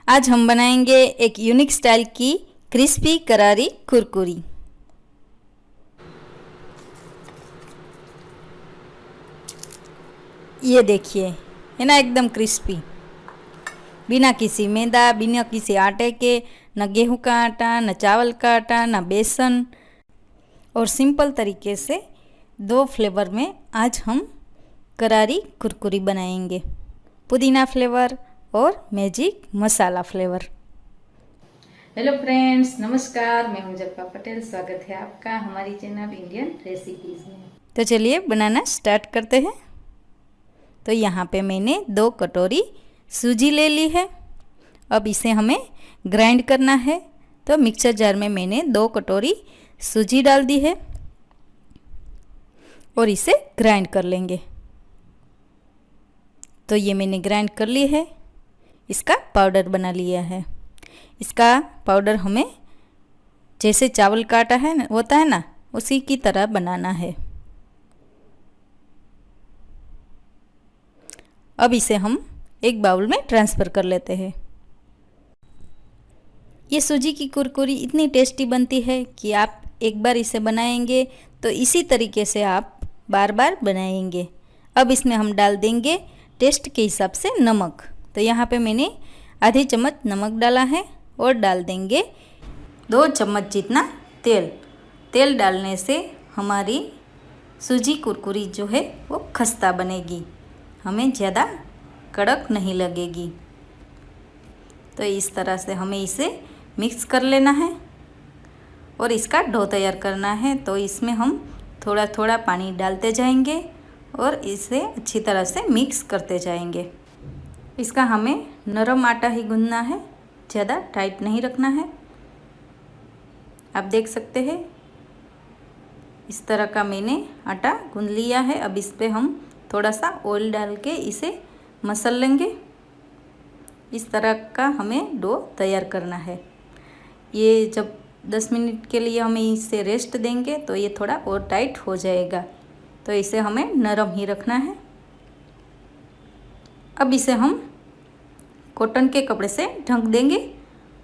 आज हम बनाएंगे एक यूनिक स्टाइल की क्रिस्पी करारी कुरकुरी। ये देखिए, है ना, एकदम क्रिस्पी, बिना किसी मैदा, बिना किसी आटे के, न गेहूं का आटा, न चावल का आटा, न बेसन, और सिंपल तरीके से 2 फ्लेवर में आज हम करारी कुरकुरी बनाएंगे। पुदीना फ्लेवर और मैजिक मसाला फ्लेवर। हेलो फ्रेंड्स, नमस्कार। मैं हूं जप्पा पटेल। स्वागत है आपका हमारी चैनल इंडियन रेसिपीज़ में। तो चलिए बनाना स्टार्ट करते हैं। तो यहाँ पे मैंने 2 कटोरी सूजी ले ली है। अब इसे हमें ग्राइंड करना है। तो मिक्सर जार में मैंने 2 कटोरी सूजी डाल दी है और इसे ग्राइंड कर लेंगे। तो ये मैंने ग्राइंड कर ली है, इसका पाउडर बना लिया है। इसका पाउडर हमें जैसे चावल का आटा है होता है ना, उसी की तरह बनाना है। अब इसे हम एक बाउल में ट्रांसफ़र कर लेते हैं। ये सूजी की कुरकुरी इतनी टेस्टी बनती है कि आप एक बार इसे बनाएंगे तो इसी तरीके से आप बार बार बनाएंगे। अब इसमें हम डाल देंगे टेस्ट के हिसाब से नमक। तो यहाँ पे मैंने आधी चम्मच नमक डाला है और डाल देंगे 2 चम्मच जितना तेल। तेल डालने से हमारी सूजी कुरकुरी जो है वो खस्ता बनेगी, हमें ज़्यादा कड़क नहीं लगेगी। तो इस तरह से हमें इसे मिक्स कर लेना है और इसका डो तैयार करना है। तो इसमें हम थोड़ा थोड़ा पानी डालते जाएंगे और इसे अच्छी तरह से मिक्स करते जाएंगे। इसका हमें नरम आटा ही गूंदना है, ज़्यादा टाइट नहीं रखना है। आप देख सकते हैं इस तरह का मैंने आटा गूंद लिया है। अब इस पे हम थोड़ा सा ऑयल डाल के इसे मसल लेंगे। इस तरह का हमें डो तैयार करना है। ये जब 10 मिनट के लिए हमें इसे रेस्ट देंगे तो ये थोड़ा और टाइट हो जाएगा। तो इसे हमें नरम ही रखना है। अब इसे हम कॉटन के कपड़े से ढक देंगे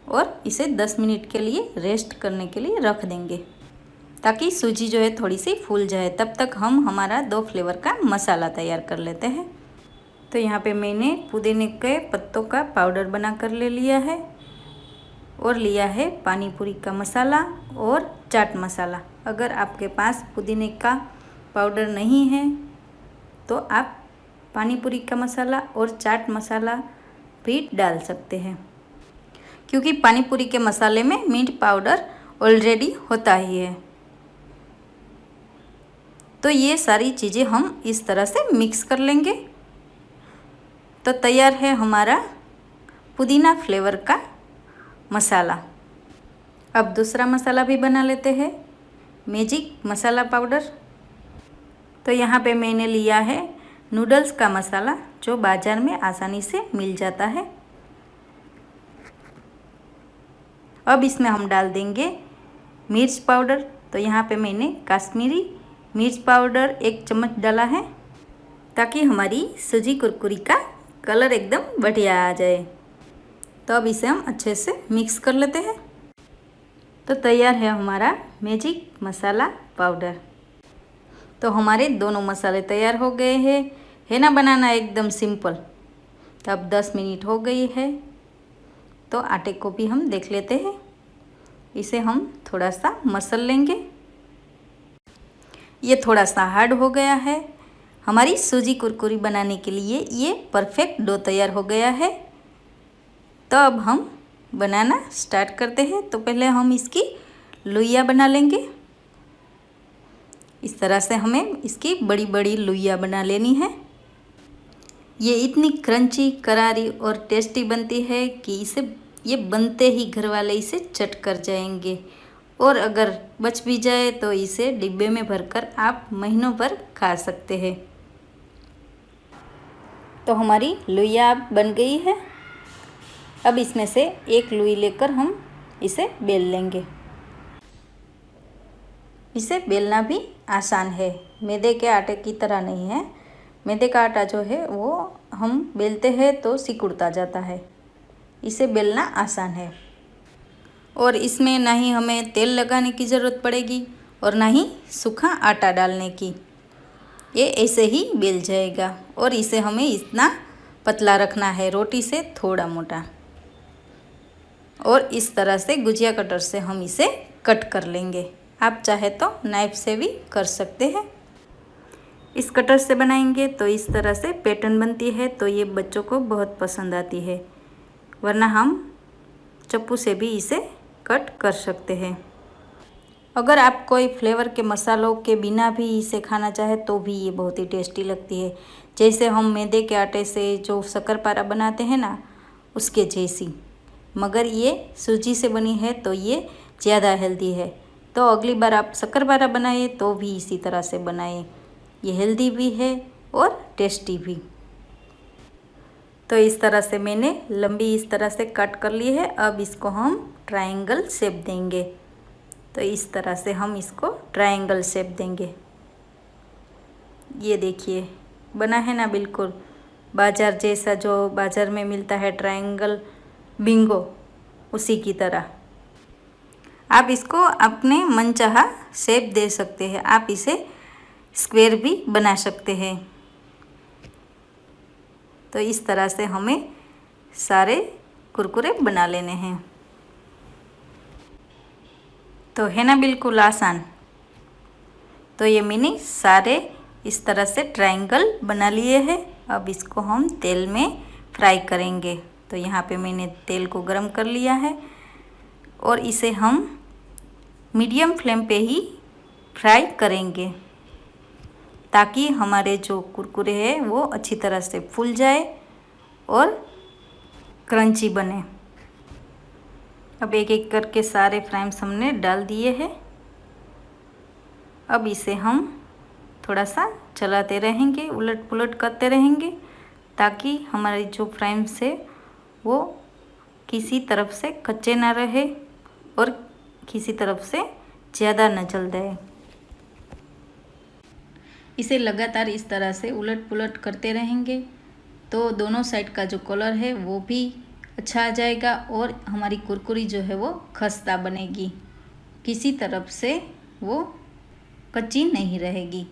और इसे 10 मिनट के लिए रेस्ट करने के लिए रख देंगे ताकि सूजी जो है थोड़ी सी फूल जाए। तब तक हम हमारा 2 फ्लेवर का मसाला तैयार कर लेते हैं। तो यहाँ पे मैंने पुदीने के पत्तों का पाउडर बना कर ले लिया है और लिया है पानी पूरी का मसाला और चाट मसाला। अगर आपके पास पुदीने का पाउडर नहीं है तो आप पानी पूरी का मसाला और चाट मसाला भी डाल सकते हैं, क्योंकि पानी पूरी के मसाले में मिंट पाउडर ऑलरेडी होता ही है। तो ये सारी चीज़ें हम इस तरह से मिक्स कर लेंगे। तो तैयार है हमारा पुदीना फ्लेवर का मसाला। अब दूसरा मसाला भी बना लेते हैं, मैजिक मसाला पाउडर। तो यहाँ पे मैंने लिया है नूडल्स का मसाला, जो बाज़ार में आसानी से मिल जाता है। अब इसमें हम डाल देंगे मिर्च पाउडर। तो यहाँ पे मैंने कश्मीरी मिर्च पाउडर 1 चम्मच डाला है ताकि हमारी सूजी कुरकुरी का कलर एकदम बढ़िया आ जाए। तो अब इसे हम अच्छे से मिक्स कर लेते हैं। तो तैयार है हमारा मैजिक मसाला पाउडर। तो हमारे दोनों मसाले तैयार हो गए हैं, है ना, बनाना एकदम सिंपल। तो अब 10 मिनट हो गई है। तो आटे को भी हम देख लेते हैं। इसे हम थोड़ा सा मसल लेंगे। ये थोड़ा सा हार्ड हो गया है। हमारी सूजी कुरकुरी बनाने के लिए ये परफेक्ट डो तैयार हो गया है। तो अब हम बनाना स्टार्ट करते हैं। तो पहले हम इसकी लोइयाँ बना लेंगे। इस तरह से हमें इसकी बड़ी बड़ी लोइयाँ बना लेनी है। ये इतनी क्रंची, करारी और टेस्टी बनती है कि ये बनते ही घर वाले इसे चट कर जाएंगे। और अगर बच भी जाए तो इसे डिब्बे में भरकर आप महीनों भर खा सकते हैं। तो हमारी लोइयाँ बन गई है। अब इसमें से एक लोई लेकर हम इसे बेल लेंगे। इसे बेलना भी आसान है, मैदे के आटे की तरह नहीं है। मैदे का आटा जो है वो हम बेलते हैं तो सिकुड़ता जाता है, इसे बेलना आसान है और इसमें ना ही हमें तेल लगाने की ज़रूरत पड़ेगी और ना ही सूखा आटा डालने की। ये ऐसे ही बेल जाएगा और इसे हमें इतना पतला रखना है, रोटी से थोड़ा मोटा। और इस तरह से गुजिया कटर से हम इसे कट कर लेंगे। आप चाहे तो नाइफ से भी कर सकते हैं। इस कटर से बनाएंगे तो इस तरह से पैटर्न बनती है, तो ये बच्चों को बहुत पसंद आती है। वरना हम चप्पू से भी इसे कट कर सकते हैं। अगर आप कोई फ्लेवर के मसालों के बिना भी इसे खाना चाहे तो भी ये बहुत ही टेस्टी लगती है। जैसे हम मैदे के आटे से जो शक्करपारा बनाते हैं ना, उसके जैसी। मगर ये सूजी से बनी है तो ये ज़्यादा हेल्दी है। तो अगली बार आप शक्करपारा बनाए तो भी इसी तरह से बनाएं। ये हेल्दी भी है और टेस्टी भी। तो इस तरह से मैंने लंबी इस तरह से कट कर ली है। अब इसको हम ट्रायंगल शेप देंगे। तो इस तरह से हम इसको ट्रायंगल शेप देंगे। ये देखिए बना है ना, बिल्कुल बाजार जैसा, जो बाज़ार में मिलता है ट्रायंगल बिंगो, उसी की तरह। आप इसको अपने मनचाहा शेप दे सकते हैं। आप इसे स्क्वायर भी बना सकते हैं। तो इस तरह से हमें सारे कुरकुरे बना लेने हैं। तो है ना बिल्कुल आसान। तो ये मैंने सारे इस तरह से ट्रायंगल बना लिए हैं। अब इसको हम तेल में फ्राई करेंगे। तो यहाँ पे मैंने तेल को गरम कर लिया है और इसे हम मीडियम फ्लेम पे ही फ्राई करेंगे, ताकि हमारे जो कुरकुरे हैं वो अच्छी तरह से फूल जाए और क्रंची बने। अब एक एक करके सारे फ्राइम्स हमने डाल दिए हैं। अब इसे हम थोड़ा सा चलाते रहेंगे, उलट पुलट करते रहेंगे, ताकि हमारे जो फ्राइम्स है वो किसी तरफ से कच्चे ना रहे और किसी तरफ से ज़्यादा न जल जाए। इसे लगातार इस तरह से उलट पुलट करते रहेंगे तो दोनों साइड का जो कलर है वो भी अच्छा आ जाएगा और हमारी कुरकुरी जो है वो खस्ता बनेगी, किसी तरफ से वो कच्ची नहीं रहेगी।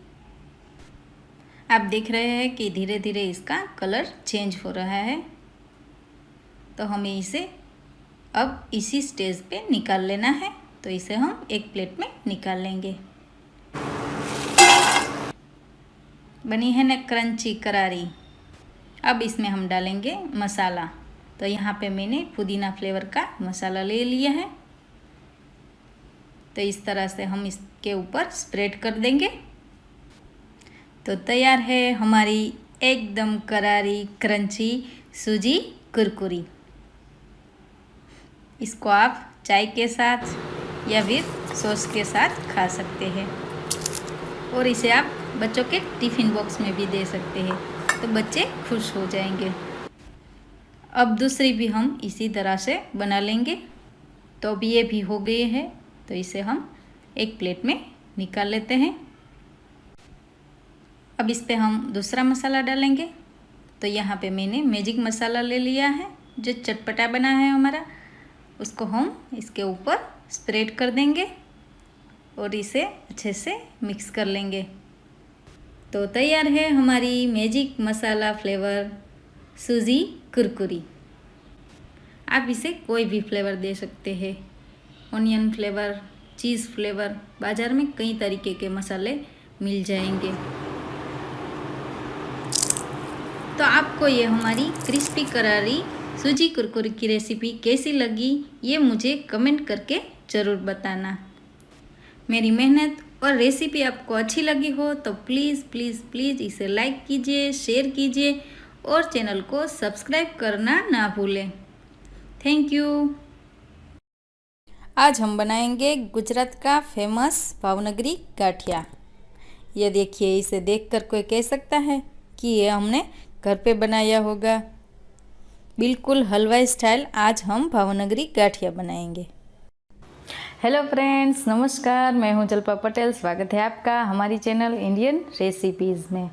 आप देख रहे हैं कि धीरे धीरे इसका कलर चेंज हो रहा है। तो हमें इसे अब इसी स्टेज पे निकाल लेना है। तो इसे हम एक प्लेट में निकाल लेंगे। बनी है ना क्रंची करारी। अब इसमें हम डालेंगे मसाला। तो यहाँ पे मैंने पुदीना फ्लेवर का मसाला ले लिया है। तो इस तरह से हम इसके ऊपर स्प्रेड कर देंगे। तो तैयार है हमारी एकदम करारी क्रंची सूजी कुरकुरी। इसको आप चाय के साथ या फिर सॉस के साथ खा सकते हैं और इसे आप बच्चों के टिफ़िन बॉक्स में भी दे सकते हैं, तो बच्चे खुश हो जाएंगे। अब दूसरी भी हम इसी तरह से बना लेंगे। तो अब ये भी हो गई है। तो इसे हम एक प्लेट में निकाल लेते हैं। अब इस पे हम दूसरा मसाला डालेंगे। तो यहाँ पे मैंने मैजिक मसाला ले लिया है, जो चटपटा बना है हमारा। उसको हम इसके ऊपर स्प्रेड कर देंगे और इसे अच्छे से मिक्स कर लेंगे। तो तैयार है हमारी मैजिक मसाला फ्लेवर सूजी कुरकुरी। आप इसे कोई भी फ्लेवर दे सकते हैं, ऑनियन फ्लेवर, चीज़ फ्लेवर। बाज़ार में कई तरीके के मसाले मिल जाएंगे। तो आपको ये हमारी क्रिस्पी करारी सूजी कुरकुरी की रेसिपी कैसी लगी, ये मुझे कमेंट करके ज़रूर बताना। मेरी मेहनत और रेसिपी आपको अच्छी लगी हो तो प्लीज़ प्लीज़ प्लीज़ इसे लाइक कीजिए, शेयर कीजिए और चैनल को सब्सक्राइब करना ना भूलें। Thank you. आज हम बनाएंगे गुजरात का फेमस भावनगरी गाठिया। ये देखिए, इसे देखकर कोई कह सकता है कि ये हमने घर पे बनाया होगा। बिल्कुल हलवाई स्टाइल आज हम भावनगरी गाठिया बनाएंगे। हेलो फ्रेंड्स, नमस्कार। मैं हूं जल्पा पटेल। स्वागत है आपका हमारी चैनल इंडियन रेसिपीज़ में।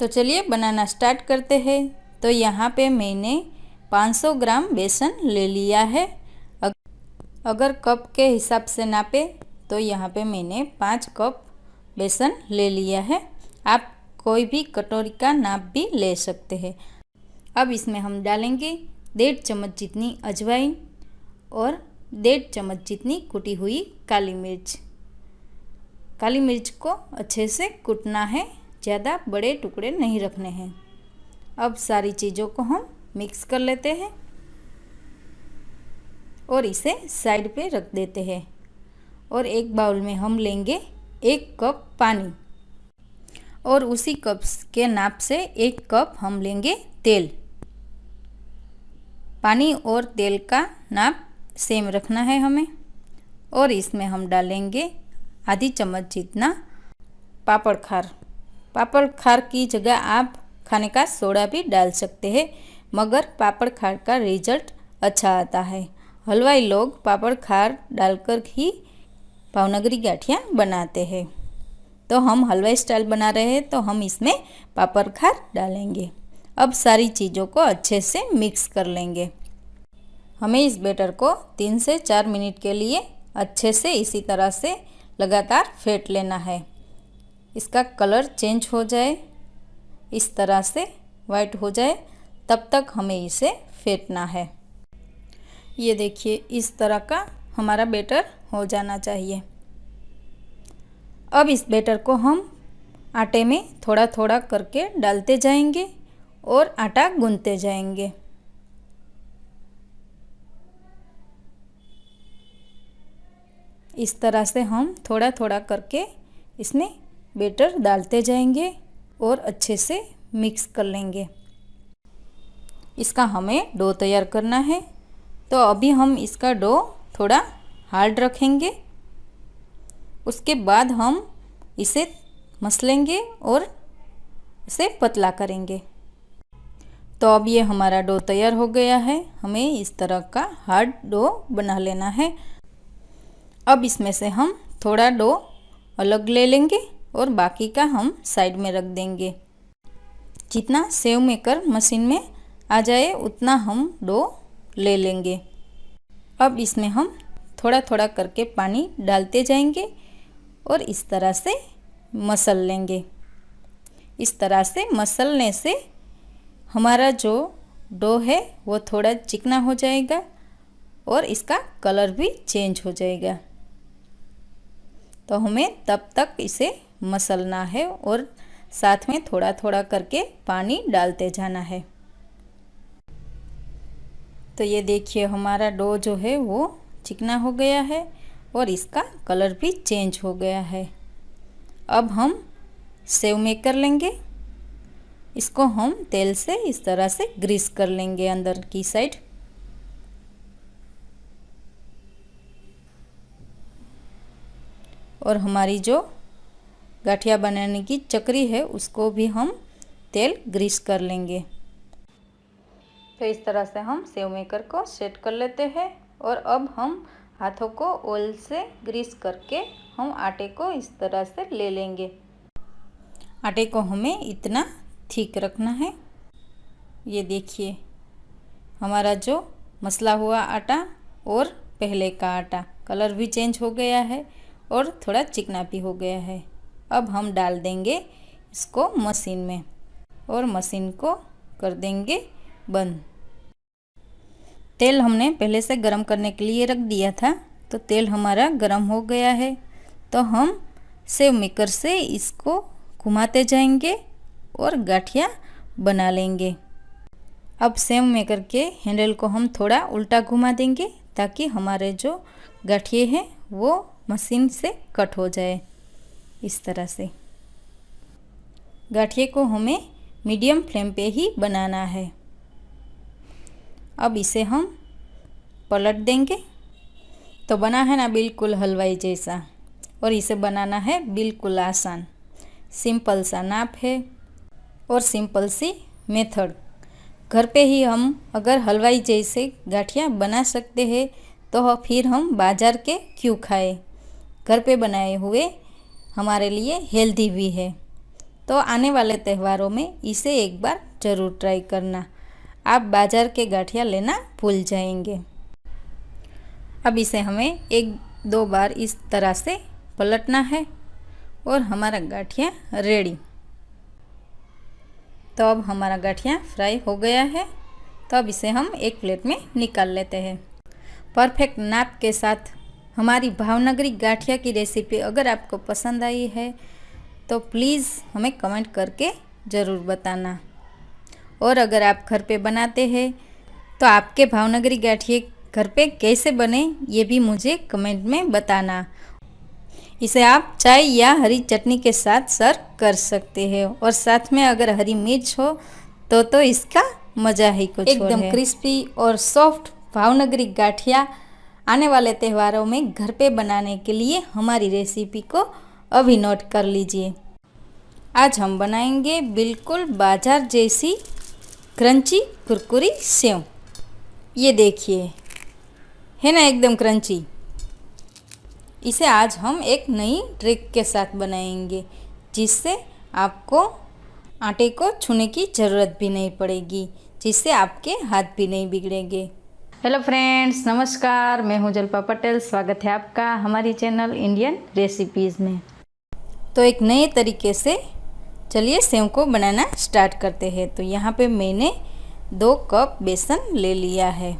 तो चलिए बनाना स्टार्ट करते हैं। तो यहाँ पे मैंने 500 ग्राम बेसन ले लिया है। अगर कप के हिसाब से नापे तो यहाँ पे मैंने 5 कप बेसन ले लिया है। आप कोई भी कटोरी का नाप भी ले सकते हैं। अब इसमें हम डालेंगे 1.5 चम्मच जितनी अजवाइन और 1.5 चम्मच जितनी कुटी हुई काली मिर्च। काली मिर्च को अच्छे से कूटना है, ज़्यादा बड़े टुकड़े नहीं रखने हैं। अब सारी चीज़ों को हम मिक्स कर लेते हैं और इसे साइड पे रख देते हैं। और एक बाउल में हम लेंगे 1 कप पानी और उसी कप के नाप से 1 कप हम लेंगे तेल। पानी और तेल का नाप सेम रखना है हमें। और इसमें हम डालेंगे आधी चम्मच जितना पापड़ खार। पापड़ खार की जगह आप खाने का सोडा भी डाल सकते हैं, मगर पापड़ खार का रिजल्ट अच्छा आता है। हलवाई लोग पापड़ खार डालकर ही भावनगरी गाठियाँ बनाते हैं। तो हम हलवाई स्टाइल बना रहे हैं तो हम इसमें पापड़ खार डालेंगे। अब सारी चीज़ों को अच्छे से मिक्स कर लेंगे। हमें इस बैटर को 3 से 4 मिनट के लिए अच्छे से इसी तरह से लगातार फेंट लेना है। इसका कलर चेंज हो जाए, इस तरह से वाइट हो जाए, तब तक हमें इसे फेंटना है। ये देखिए, इस तरह का हमारा बैटर हो जाना चाहिए। अब इस बैटर को हम आटे में थोड़ा थोड़ा करके डालते जाएंगे और आटा गूंथते जाएंगे। इस तरह से हम थोड़ा थोड़ा करके इसमें बैटर डालते जाएंगे और अच्छे से मिक्स कर लेंगे। इसका हमें डो तैयार करना है। तो अभी हम इसका डो थोड़ा हार्ड रखेंगे, उसके बाद हम इसे मसलेंगे और इसे पतला करेंगे। तो अब ये हमारा डो तैयार हो गया है। हमें इस तरह का हार्ड डो बना लेना है। अब इसमें से हम थोड़ा डो अलग ले लेंगे और बाकी का हम साइड में रख देंगे। जितना सेव मेकर मशीन में आ जाए उतना हम डो ले लेंगे। अब इसमें हम थोड़ा थोड़ा करके पानी डालते जाएंगे और इस तरह से मसल लेंगे। इस तरह से मसलने से हमारा जो डो है वो थोड़ा चिकना हो जाएगा और इसका कलर भी चेंज हो जाएगा। तो हमें तब तक इसे मसलना है और साथ में थोड़ा थोड़ा करके पानी डालते जाना है। तो ये देखिए, हमारा डो जो है वो चिकना हो गया है और इसका कलर भी चेंज हो गया है। अब हम सेव मेकर लेंगे, इसको हम तेल से इस तरह से ग्रीस कर लेंगे अंदर की साइड। और हमारी जो गाठिया बनाने की चक्री है उसको भी हम तेल ग्रीस कर लेंगे। तो इस तरह से हम सेव मेकर को सेट कर लेते हैं और अब हम हाथों को ऑयल से ग्रीस करके हम आटे को इस तरह से ले लेंगे। आटे को हमें इतना ठीक रखना है। ये देखिए, हमारा जो मसला हुआ आटा और पहले का आटा कलर भी चेंज हो गया है और थोड़ा चिकना भी हो गया है। अब हम डाल देंगे इसको मशीन में और मशीन को कर देंगे बंद। तेल हमने पहले से गरम करने के लिए रख दिया था, तो तेल हमारा गरम हो गया है। तो हम सेव मेकर से इसको घुमाते जाएंगे और गाठिया बना लेंगे। अब सेव मेकर के हैंडल को हम थोड़ा उल्टा घुमा देंगे ताकि हमारे जो गाठिए हैं वो मशीन से कट हो जाए। इस तरह से गाठिए को हमें मीडियम फ्लेम पे ही बनाना है। अब इसे हम पलट देंगे। तो बना है ना बिल्कुल हलवाई जैसा, और इसे बनाना है बिल्कुल आसान। सिंपल सा नाप है और सिंपल सी मेथड। घर पे ही हम अगर हलवाई जैसे गाठिया बना सकते हैं तो फिर हम बाज़ार के क्यों खाएं। घर पे बनाए हुए हमारे लिए हेल्दी भी है। तो आने वाले त्योहारों में इसे एक बार ज़रूर ट्राई करना। आप बाजार के गाठिया लेना भूल जाएंगे। अब इसे हमें 1-2 बार इस तरह से पलटना है और हमारा गाठिया रेडी। तो अब हमारा गाठिया फ्राई हो गया है। तो अब इसे हम एक प्लेट में निकाल लेते हैं। परफेक्ट नाप के साथ हमारी भावनगरी गाठिया की रेसिपी अगर आपको पसंद आई है तो प्लीज़ हमें कमेंट करके ज़रूर बताना। और अगर आप घर पे बनाते हैं तो आपके भावनगरी गाठिए घर पे कैसे बने ये भी मुझे कमेंट में बताना। इसे आप चाय या हरी चटनी के साथ सर्व कर सकते हैं और साथ में अगर हरी मिर्च हो तो इसका मज़ा ही कुछ और है। एकदम क्रिस्पी और सॉफ्ट भावनगरी गाठिया आने वाले त्योहारों में घर पे बनाने के लिए हमारी रेसिपी को अभी नोट कर लीजिए। आज हम बनाएंगे बिल्कुल बाजार जैसी क्रंची कुरकुरी सेव। ये देखिए, है ना एकदम क्रंची। इसे आज हम एक नई ट्रिक के साथ बनाएंगे जिससे आपको आटे को छूने की ज़रूरत भी नहीं पड़ेगी, जिससे आपके हाथ भी नहीं बिगड़ेंगे। हेलो फ्रेंड्स, नमस्कार। मैं हूं जल्पा पटेल। स्वागत है आपका हमारी चैनल इंडियन रेसिपीज़ में। तो एक नए तरीके से चलिए सेव को बनाना स्टार्ट करते हैं। तो यहाँ पे मैंने 2 कप बेसन ले लिया है।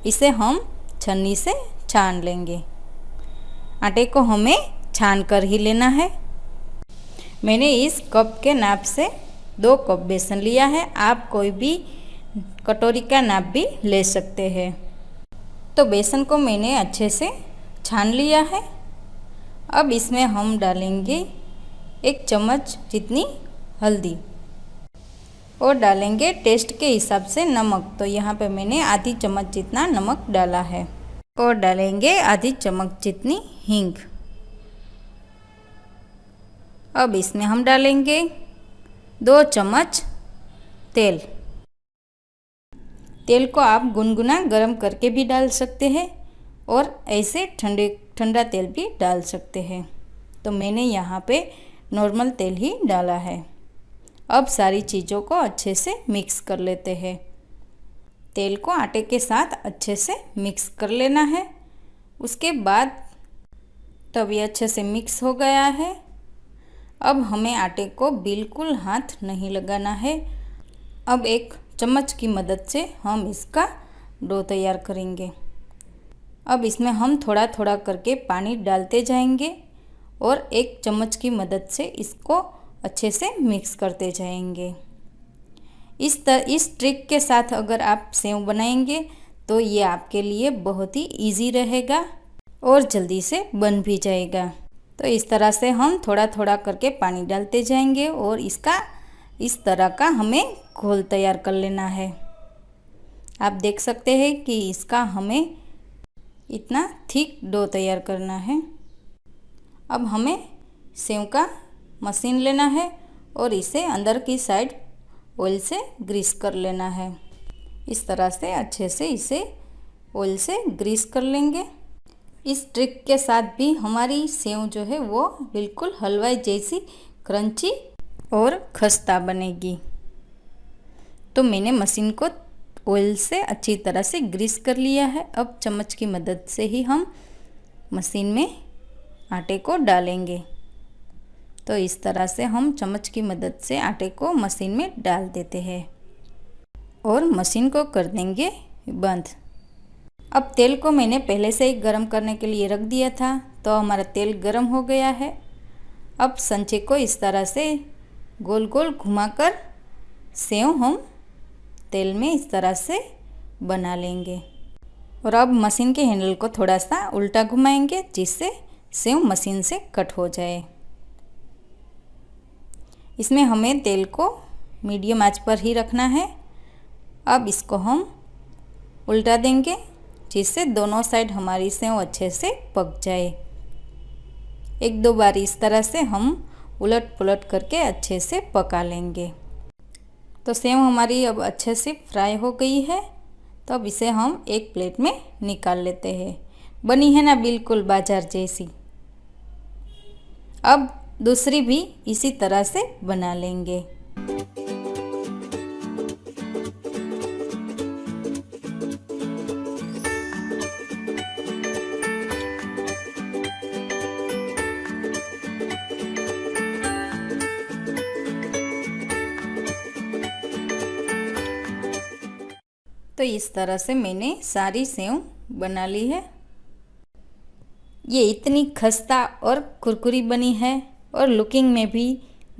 इसे हम छन्नी से छान लेंगे। आटे को हमें छान कर ही लेना है। मैंने इस कप के नाप से 2 कप बेसन लिया है। आप कोई भी कटोरी का नाप भी ले सकते हैं। तो बेसन को मैंने अच्छे से छान लिया है। अब इसमें हम डालेंगे 1 चम्मच जितनी हल्दी और डालेंगे टेस्ट के हिसाब से नमक। तो यहाँ पे मैंने आधी चम्मच जितना नमक डाला है और डालेंगे आधी चम्मच जितनी हींग। अब इसमें हम डालेंगे 2 चम्मच तेल। तेल को आप गुनगुना गरम करके भी डाल सकते हैं और ऐसे ठंडा तेल भी डाल सकते हैं। तो मैंने यहाँ पे नॉर्मल तेल ही डाला है। अब सारी चीज़ों को अच्छे से मिक्स कर लेते हैं। तेल को आटे के साथ अच्छे से मिक्स कर लेना है। उसके बाद तब ये अच्छे से मिक्स हो गया है। अब हमें आटे को बिल्कुल हाथ नहीं लगाना है। अब एक चम्मच की मदद से हम इसका डो तैयार करेंगे। अब इसमें हम थोड़ा थोड़ा करके पानी डालते जाएंगे और एक चम्मच की मदद से इसको अच्छे से मिक्स करते जाएंगे। इस ट्रिक के साथ अगर आप सेव बनाएंगे तो ये आपके लिए बहुत ही इजी रहेगा और जल्दी से बन भी जाएगा। तो इस तरह से हम थोड़ा थोड़ा करके पानी डालते जाएंगे और इसका इस तरह का हमें घोल तैयार कर लेना है। आप देख सकते हैं कि इसका हमें इतना थिक डो तैयार करना है। अब हमें सेव का मशीन लेना है और इसे अंदर की साइड ऑयल से ग्रीस कर लेना है। इस तरह से अच्छे से इसे ऑयल से ग्रीस कर लेंगे। इस ट्रिक के साथ भी हमारी सेव जो है वो बिल्कुल हलवाई जैसी क्रंची और खस्ता बनेगी। तो मैंने मशीन को ऑयल से अच्छी तरह से ग्रीस कर लिया है। अब चम्मच की मदद से ही हम मशीन में आटे को डालेंगे। तो इस तरह से हम चम्मच की मदद से आटे को मशीन में डाल देते हैं और मशीन को कर देंगे बंद। अब तेल को मैंने पहले से ही गरम करने के लिए रख दिया था। तो हमारा तेल गरम हो गया है। अब संचे को इस तरह से गोल गोल घुमाकर सेव हम तेल में इस तरह से बना लेंगे। और अब मशीन के हैंडल को थोड़ा सा उल्टा घुमाएंगे जिससे सेव मशीन से कट हो जाए। इसमें हमें तेल को मीडियम आंच पर ही रखना है। अब इसको हम उल्टा देंगे जिससे दोनों साइड हमारी सेव अच्छे से पक जाए। 1-2 बार इस तरह से हम उलट पुलट करके अच्छे से पका लेंगे। तो सेव हमारी अब अच्छे से फ्राई हो गई है। तो अब इसे हम एक प्लेट में निकाल लेते हैं। बनी है ना बिल्कुल बाजार जैसी। अब दूसरी भी इसी तरह से बना लेंगे। तो इस तरह से मैंने सारी सेव बना ली है। ये इतनी खस्ता और कुरकुरी बनी है और लुकिंग में भी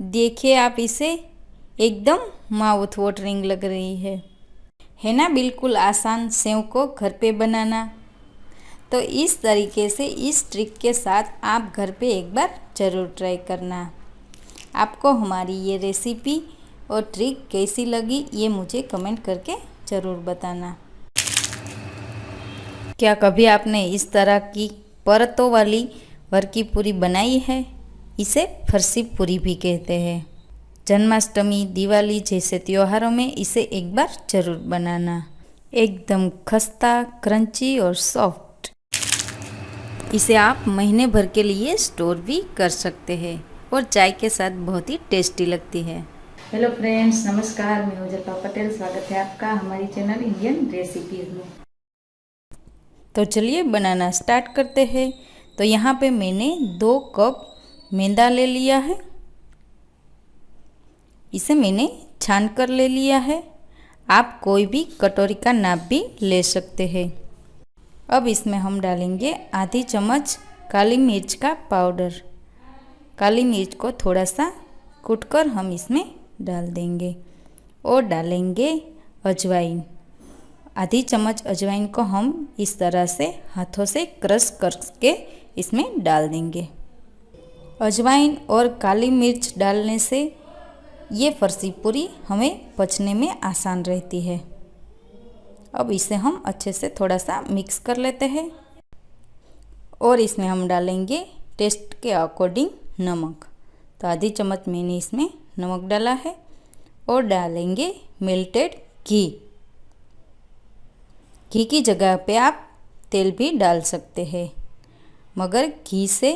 देखिए आप इसे, एकदम माउथ वाटरिंग लग रही है ना। बिल्कुल आसान सेव को घर पे बनाना। तो इस तरीके से, इस ट्रिक के साथ आप घर पे एक बार ज़रूर ट्राई करना। आपको हमारी ये रेसिपी और ट्रिक कैसी लगी ये मुझे कमेंट करके ज़रूर बताना। क्या कभी आपने इस तरह की परतों वाली वर की पूरी बनाई है? इसे फरसी पूरी भी कहते हैं। जन्माष्टमी, दिवाली जैसे त्योहारों में इसे एक बार ज़रूर बनाना। एकदम खस्ता, क्रंची और सॉफ्ट। इसे आप महीने भर के लिए स्टोर भी कर सकते हैं और चाय के साथ बहुत ही टेस्टी लगती है। हेलो फ्रेंड्स, नमस्कार। मैं उजल्पा पटेल, स्वागत है आपका हमारी चैनल इंडियन रेसिपीज में। तो चलिए बनाना स्टार्ट करते हैं। तो यहाँ पे मैंने 2 कप मैदा ले लिया है। इसे मैंने छान कर ले लिया है। आप कोई भी कटोरी का नाप भी ले सकते हैं। अब इसमें हम डालेंगे आधी चम्मच काली मिर्च का पाउडर। काली मिर्च को थोड़ा सा कूटकर हम इसमें डाल देंगे और डालेंगे अजवाइन। आधी चम्मच अजवाइन को हम इस तरह से हाथों से क्रश करके इसमें डाल देंगे। अजवाइन और काली मिर्च डालने से ये फरसी पूरी हमें पचने में आसान रहती है। अब इसे हम अच्छे से थोड़ा सा मिक्स कर लेते हैं और इसमें हम डालेंगे टेस्ट के अकॉर्डिंग नमक। तो आधी चम्मच मैंने इसमें नमक डाला है और डालेंगे मेल्टेड घी। घी की जगह पे आप तेल भी डाल सकते हैं, मगर घी से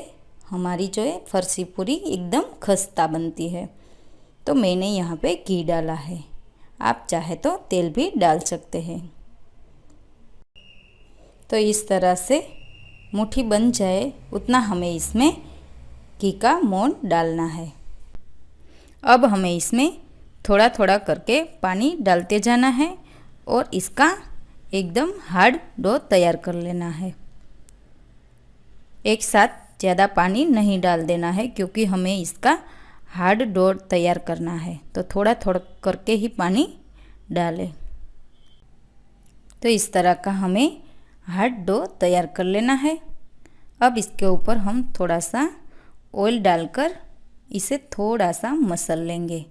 हमारी जो है फरसी पूरी एकदम खस्ता बनती है। तो मैंने यहाँ पे घी डाला है। आप चाहे तो तेल भी डाल सकते हैं। तो इस तरह से मुट्ठी बन जाए उतना हमें इसमें घी का मोन डालना है। अब हमें इसमें थोड़ा थोड़ा करके पानी डालते जाना है और इसका एकदम हार्ड डो तैयार कर लेना है। एक साथ ज़्यादा पानी नहीं डाल देना है क्योंकि हमें इसका हार्ड डो तैयार करना है। तो थोड़ा थोड़ा करके ही पानी डालें। तो इस तरह का हमें हार्ड डो तैयार कर लेना है। अब इसके ऊपर हम थोड़ा सा ऑयल डालकर इसे थोड़ा सा मसल लेंगे।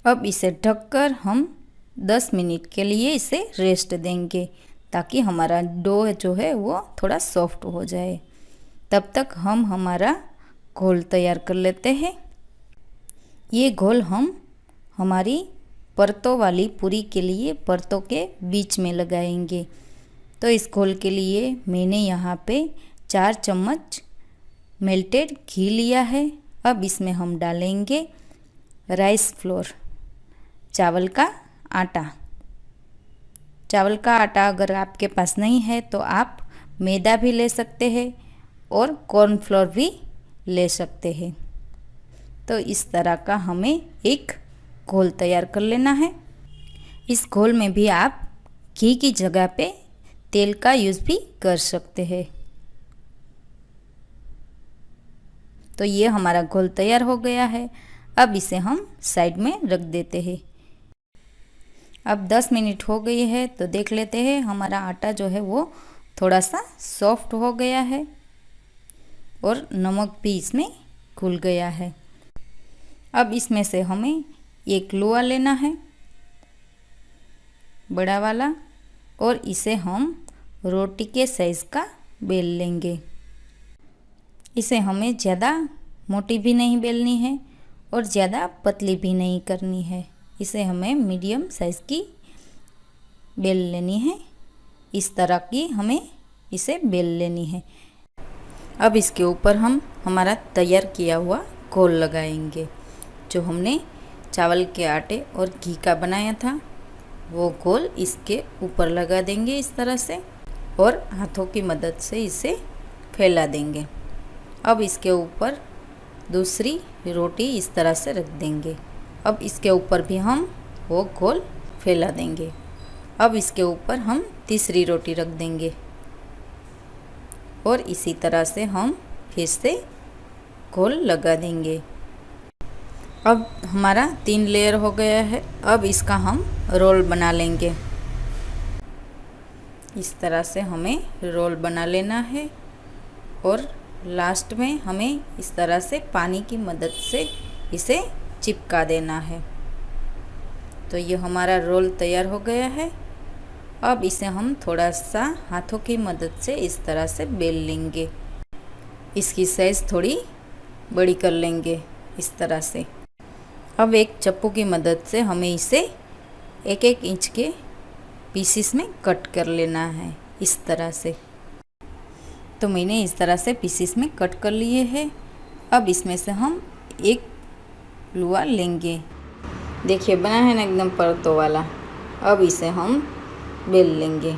अब इसे ढककर हम 10 मिनट के लिए इसे रेस्ट देंगे ताकि हमारा डो जो है वो थोड़ा सॉफ्ट हो जाए। तब तक हम हमारा घोल तैयार कर लेते हैं। ये घोल हम हमारी परतों वाली पूरी के लिए परतों के बीच में लगाएंगे। तो इस घोल के लिए मैंने यहाँ पे 4 चम्मच मेल्टेड घी लिया है। अब इसमें हम डालेंगे राइस फ्लोर, चावल का आटा। चावल का आटा अगर आपके पास नहीं है तो आप मैदा भी ले सकते हैं और कॉर्नफ्लोर भी ले सकते हैं। तो इस तरह का हमें एक घोल तैयार कर लेना है। इस घोल में भी आप घी की जगह पे तेल का यूज़ भी कर सकते हैं। तो ये हमारा घोल तैयार हो गया है। अब इसे हम साइड में रख देते हैं। अब 10 मिनट हो गई है तो देख लेते हैं हमारा आटा जो है वो थोड़ा सा सॉफ्ट हो गया है और नमक भी इसमें घुल गया है। अब इसमें से हमें एक लोआ लेना है, बड़ा वाला, और इसे हम रोटी के साइज़ का बेल लेंगे। इसे हमें ज़्यादा मोटी भी नहीं बेलनी है और ज़्यादा पतली भी नहीं करनी है। इसे हमें मीडियम साइज़ की बेल लेनी है। इस तरह की हमें इसे बेल लेनी है। अब इसके ऊपर हम हमारा तैयार किया हुआ घोल लगाएंगे। जो हमने चावल के आटे और घी का बनाया था वो घोल इसके ऊपर लगा देंगे इस तरह से और हाथों की मदद से इसे फैला देंगे। अब इसके ऊपर दूसरी रोटी इस तरह से रख देंगे। अब इसके ऊपर भी हम वो घोल फैला देंगे। अब इसके ऊपर हम तीसरी रोटी रख देंगे और इसी तरह से हम फिर से घोल लगा देंगे। अब हमारा 3 लेयर हो गया है। अब इसका हम रोल बना लेंगे। इस तरह से हमें रोल बना लेना है और लास्ट में हमें इस तरह से पानी की मदद से इसे चिपका देना है। तो ये हमारा रोल तैयार हो गया है। अब इसे हम थोड़ा सा हाथों की मदद से इस तरह से बेल लेंगे। इसकी साइज़ थोड़ी बड़ी कर लेंगे इस तरह से। अब एक चप्पू की मदद से हमें इसे 1-1 इंच के पीसेस में कट कर लेना है इस तरह से। तो मैंने इस तरह से पीसेस में कट कर लिए हैं। अब इसमें से हम एक लुआ लेंगे। देखिए बना है ना एकदम परतों वाला। अब इसे हम बेल लेंगे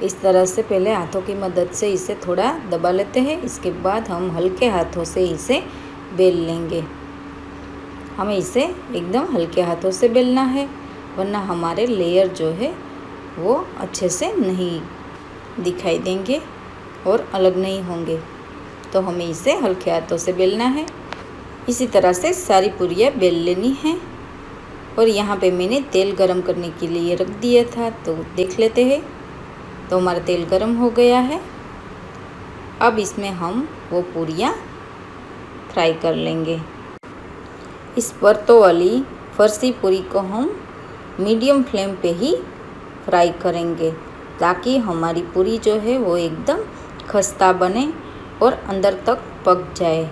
इस तरह से। पहले हाथों की मदद से इसे थोड़ा दबा लेते हैं, इसके बाद हम हल्के हाथों से इसे बेल लेंगे। हमें इसे एकदम हल्के हाथों से बेलना है, वरना हमारे लेयर जो है वो अच्छे से नहीं दिखाई देंगे और अलग नहीं होंगे। तो हमें इसे हल्के हाथों से बेलना है। इसी तरह से सारी पूरियाँ बेल लेनी है। और यहाँ पे मैंने तेल गरम करने के लिए रख दिया था, तो देख लेते हैं। तो हमारा तेल गरम हो गया है। अब इसमें हम वो पूरियाँ फ्राई कर लेंगे। इस परतों वाली फर्सी पूरी को हम मीडियम फ्लेम पे ही फ्राई करेंगे, ताकि हमारी पूरी जो है वो एकदम खस्ता बने और अंदर तक पक जाए।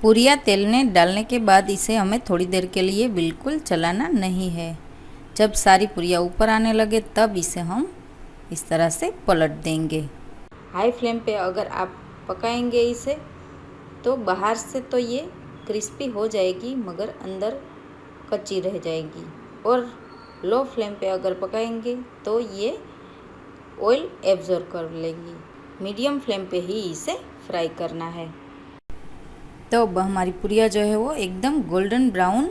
पूरियाँ तेल में डालने के बाद इसे हमें थोड़ी देर के लिए बिल्कुल चलाना नहीं है। जब सारी पूरियाँ ऊपर आने लगे तब इसे हम इस तरह से पलट देंगे। हाई फ्लेम पे अगर आप पकाएंगे इसे तो बाहर से तो ये क्रिस्पी हो जाएगी, मगर अंदर कच्ची रह जाएगी। और लो फ्लेम पे अगर पकाएंगे तो ये ऑयल एब्जॉर्ब कर लेगी। मीडियम फ्लेम पे ही इसे फ्राई करना है। तो अब हमारी पूरियाँ जो है वो एकदम गोल्डन ब्राउन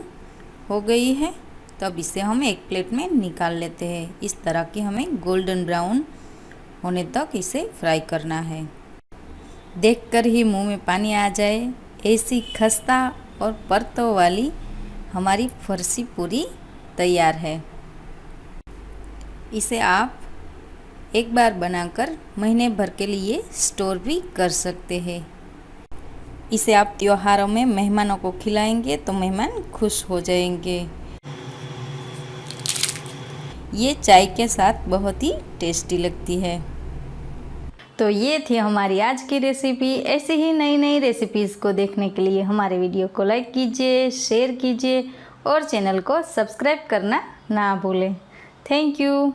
हो गई है। तो अब इसे हम एक प्लेट में निकाल लेते हैं। इस तरह की हमें गोल्डन ब्राउन होने तक इसे फ्राई करना है। देखकर ही मुंह में पानी आ जाए, ऐसी खस्ता और परतों वाली हमारी फर्सी पूरी तैयार है। इसे आप एक बार बनाकर महीने भर के लिए स्टोर भी कर सकते हैं। इसे आप त्योहारों में मेहमानों को खिलाएंगे तो मेहमान खुश हो जाएंगे। ये चाय के साथ बहुत ही टेस्टी लगती है। तो ये थी हमारी आज की रेसिपी। ऐसे ही नई नई रेसिपीज़ को देखने के लिए हमारे वीडियो को लाइक कीजिए, शेयर कीजिए और चैनल को सब्सक्राइब करना ना भूलें। Thank you.